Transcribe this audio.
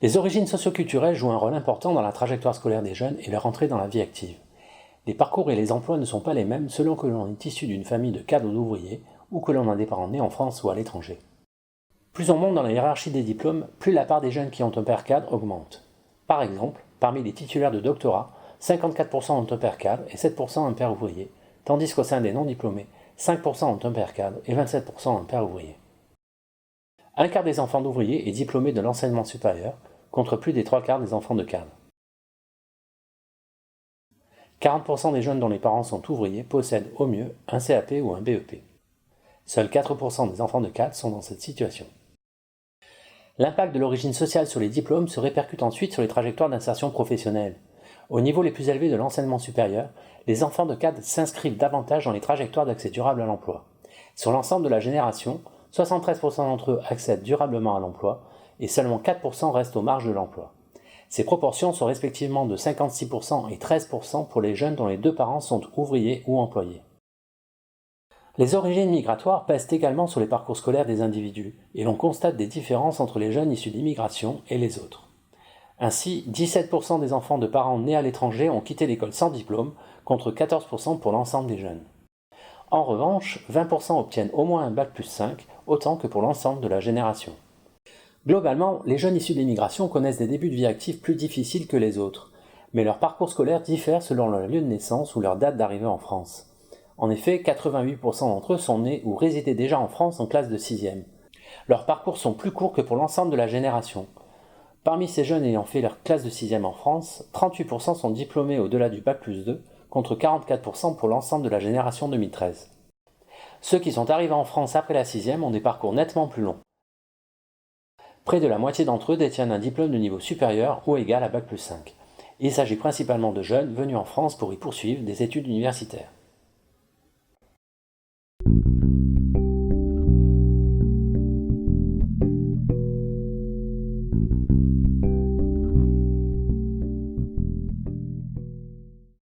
Les origines socioculturelles jouent un rôle important dans la trajectoire scolaire des jeunes et leur entrée dans la vie active. Les parcours et les emplois ne sont pas les mêmes selon que l'on est issu d'une famille de cadres ou d'ouvriers ou que l'on a des parents nés en France ou à l'étranger. Plus on monte dans la hiérarchie des diplômes, plus la part des jeunes qui ont un père cadre augmente. Par exemple, parmi les titulaires de doctorat, 54% ont un père cadre et 7% un père ouvrier, tandis qu'au sein des non-diplômés, 5% ont un père cadre et 27% un père ouvrier. Un quart des enfants d'ouvriers est diplômé de l'enseignement supérieur, contre plus des 3/4 des enfants de cadre. 40% des jeunes dont les parents sont ouvriers possèdent au mieux un CAP ou un BEP. Seuls 4% des enfants de cadre sont dans cette situation. L'impact de l'origine sociale sur les diplômes se répercute ensuite sur les trajectoires d'insertion professionnelle. Au niveau les plus élevés de l'enseignement supérieur, les enfants de cadre s'inscrivent davantage dans les trajectoires d'accès durable à l'emploi. Sur l'ensemble de la génération, 73% d'entre eux accèdent durablement à l'emploi et seulement 4% restent aux marges de l'emploi. Ces proportions sont respectivement de 56% et 13% pour les jeunes dont les deux parents sont ouvriers ou employés. Les origines migratoires pèsent également sur les parcours scolaires des individus, et l'on constate des différences entre les jeunes issus d'immigration et les autres. Ainsi, 17% des enfants de parents nés à l'étranger ont quitté l'école sans diplôme, contre 14% pour l'ensemble des jeunes. En revanche, 20% obtiennent au moins un bac+5, autant que pour l'ensemble de la génération. Globalement, les jeunes issus de l'immigration connaissent des débuts de vie active plus difficiles que les autres, mais leur parcours scolaire diffère selon leur lieu de naissance ou leur date d'arrivée en France. En effet, 88% d'entre eux sont nés ou résidaient déjà en France en classe de 6e. Leurs parcours sont plus courts que pour l'ensemble de la génération. Parmi ces jeunes ayant fait leur classe de 6e en France, 38% sont diplômés au-delà du bac+2, contre 44% pour l'ensemble de la génération 2013. Ceux qui sont arrivés en France après la 6e ont des parcours nettement plus longs. Près de la moitié d'entre eux détiennent un diplôme de niveau supérieur ou égal à bac+5. Il s'agit principalement de jeunes venus en France pour y poursuivre des études universitaires.